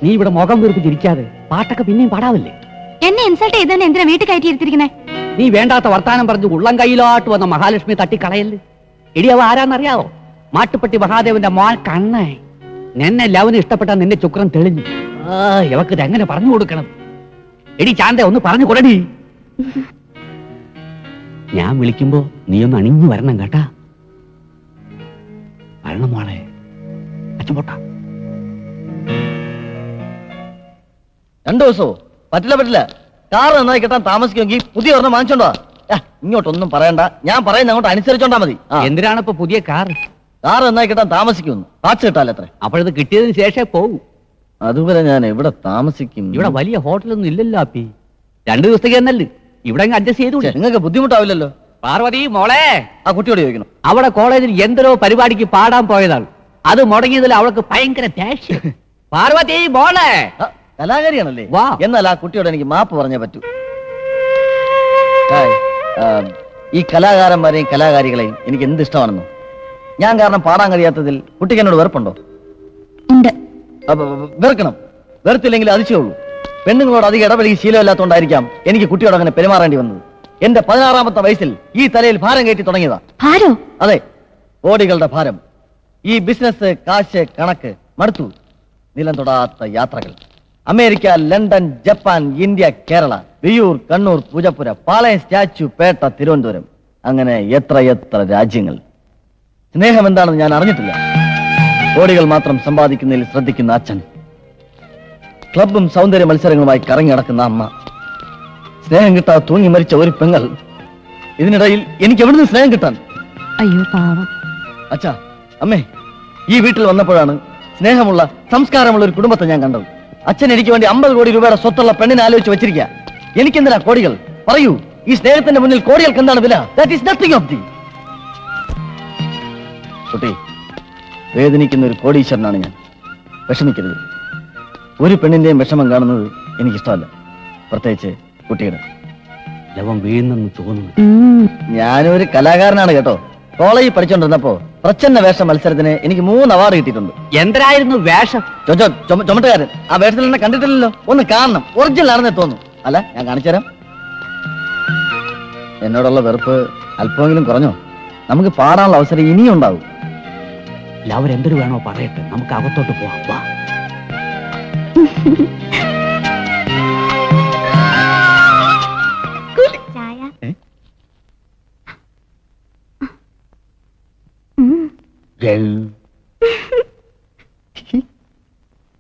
നീ ഇവിടെ മുഖം വീർപ്പിച്ചിരിക്കാതെ പാട്ടൊക്കെ പിന്നെയും പാടാവില്ലേ? എന്നെ ഇൻസൾട്ട് ചെയ്തന്നെ എന്തിനാ വീട്ടിൽ കയറ്റി ഇരുത്തിരിക്കുന്നേ? നീ വേണ്ടാത്ത വർത്താനം പറഞ്ഞു ഉള്ളം കയ്യിലോട്ട് വന്ന മഹാലക്ഷ്മി തട്ടിക്കളയല്ലേ. എടി അവ ആരാന്നറിയാവോ? മാട്ടുപ്പെട്ടി മഹാദേവന്റെ മോൻ കണ്ണേ. നിന്നെ ലവന് ഇഷ്ടപ്പെട്ട നിന്റെ ചുക്രം തെളിഞ്ഞു. ഇവക്ക് ഇതെങ്ങനെ പറഞ്ഞു കൊടുക്കണം? എടി ചാന്ത ഒന്ന് പറഞ്ഞു കൊടുടി. ഞാൻ വിളിക്കുമ്പോ നീ ഒന്ന് അണിഞ്ഞു വരണം കേട്ടാ. വരണം മോളെ. അച്ഛൻ പോട്ടാ. 2 ദിവസമോ? പറ്റില്ല. കാറ് നന്നായി കിട്ടാൻ താമസിക്കുമെങ്കിൽ പുതിയ ഒരെണ്ണം വാങ്ങിച്ചോണ്ടോ. ഇങ്ങോട്ടൊന്നും പറയണ്ട, ഞാൻ പറയുന്ന അങ്ങോട്ട് അനുസരിച്ചോണ്ടാ മതി. എന്തിനാണ് ഇപ്പൊ പുതിയ കാറ് നന്നായി കിട്ടാൻ താമസിക്കുമെന്ന്. പാച്ച് കിട്ടാലത്ര. അപ്പോഴത് കിട്ടിയതിന് ശേഷേ പോകൂ. അതുവരെ ഞാൻ എവിടെ താമസിക്കും? ഇവിടെ വലിയ ഹോട്ടലൊന്നും ഇല്ലല്ലോ അപ്പി. 2 ദിവസത്തേക്ക് എന്നല്ലേ ഇവിടെ അഡ്ജസ്റ്റ് ചെയ്തു. നിങ്ങൾക്ക് ബുദ്ധിമുട്ടാവില്ലല്ലോ. പാർവതി മോളെ, ആ കുട്ടിയോട് ചോദിക്കണം. അവിടെ കോളേജിൽ എന്തോ പരിപാടിക്ക് പാടാൻ പോയതാണ്. അത് മുടങ്ങിയതിൽ അവൾക്ക് ഭയങ്കര ദേഷ്യം. പാർവതി മോളെ. കലാകാരിയാണല്ലേ? വാ. എന്നാൽ ആ കുട്ടിയോട് എനിക്ക് മാപ്പ് പറഞ്ഞേ പറ്റൂ. ഈ കലാകാരന്മാരെയും കലാകാരികളെയും എനിക്ക് എന്ത് ഇഷ്ടമാണെന്നോ. ഞാൻ കാരണം പാടാൻ കഴിയാത്തതിൽ കുട്ടിക്ക് എന്നോട് വെറുപ്പുണ്ടോ? വെറുക്കണം. വെറുത്തില്ലെങ്കിൽ അതിശയുള്ളൂ. പെണ്ണുങ്ങളോട് അധികം ഇടപെടുകയും ശീലമില്ലാത്തതുകൊണ്ടായിരിക്കാം എനിക്ക് കുട്ടിയോട് അങ്ങനെ പെരുമാറേണ്ടി വന്നത്. എന്റെ 16-ാമത്തെ വയസ്സിൽ ഈ തലയിൽ ഭാരം കയറ്റി തുടങ്ങിയതാ. അതെ, കോടികളുടെ ഭാരം. ഈ ബിസിനസ്, കാശ്, കണക്ക് മടുത്തു. നിലം തൊടാത്ത യാത്രകൾ. America, London, Japan, India, Kerala, Viyyur, Kannur, Poojappura, Palayam, Statue, Pettah, Thiruvananthapuram, അങ്ങനെ എത്ര രാജ്യങ്ങൾ. സ്നേഹം എന്താണെന്ന് ഞാൻ അറിഞ്ഞിട്ടില്ല. കോടികൾ മാത്രം സമ്പാദിക്കുന്നതിൽ ശ്രദ്ധിക്കുന്ന അച്ഛൻ, ക്ലബും സൗന്ദര്യ മത്സരങ്ങളുമായി കറങ്ങി നടക്കുന്ന അമ്മ, സ്നേഹം കിട്ടാതെ തൂങ്ങി മരിച്ച ഒരു പെങ്ങൾ. ഇതിനിടയിൽ എനിക്ക് എവിടുന്ന് സ്നേഹം കിട്ടാൻ? അയ്യോ പാവം. അച്ഛാ, അമ്മേ, ഈ വീട്ടിൽ വന്നപ്പോഴാണ് സ്നേഹമുള്ള, സംസ്കാരമുള്ള ഒരു കുടുംബത്തെ ഞാൻ കണ്ടത്. അച്ഛൻ എനിക്ക് വേണ്ടി 50 കോടി രൂപയുടെ സ്വത്തുള്ള പെണ്ണിനെ ആലോചിച്ച് വെച്ചിരിക്കുക. എനിക്കെന്തിനാ കോടികൾ? പറയൂ, ഈ സ്നേഹത്തിന്റെ മുന്നിൽ കോടികൾക്ക് എന്താണ് വില? That is nothing of the. കുട്ടി, വേദനിക്കുന്ന ഒരു കോടീശ്വരനാണ് ഞാൻ. വിഷമിക്കരുത്. ഒരു പെണ്ണിന്റെയും വിഷമം കാണുന്നത് എനിക്കിഷ്ടമല്ല, പ്രത്യേകിച്ച് കുട്ടിയുടെ. ലവം വീഴുന്നെന്ന് തോന്നുന്നു. ഞാനൊരു കലാകാരനാണ് കേട്ടോ. കോളേജിൽ പഠിച്ചോണ്ടിരുന്നപ്പോ പ്രച്ഛന്ന വേഷ മത്സരത്തിന് എനിക്ക് 3 അവാർഡ് കിട്ടിയിട്ടുണ്ട്. എന്തരായിരുന്നു വേഷം? ചുമട്ടുകാരൻ. ആ വേഷത്തിൽ എന്നെ കണ്ടിട്ടില്ലല്ലോ. ഒന്ന് കാണണം, ഒറിജിനൽ ആണെന്നേ തോന്നുന്നു. അല്ല, ഞാൻ കാണിച്ചുതരാം. എന്നോടുള്ള വെറുപ്പ് അല്പമെങ്കിലും കുറഞ്ഞോ? നമുക്ക് പാടാനുള്ള അവസരം ഇനിയും ഉണ്ടാവും. ലവർ എന്തൊരു വേണോ പറയട്ടെ, നമുക്ക് അകത്തോട്ട് പോവാം. വാ. ചായ.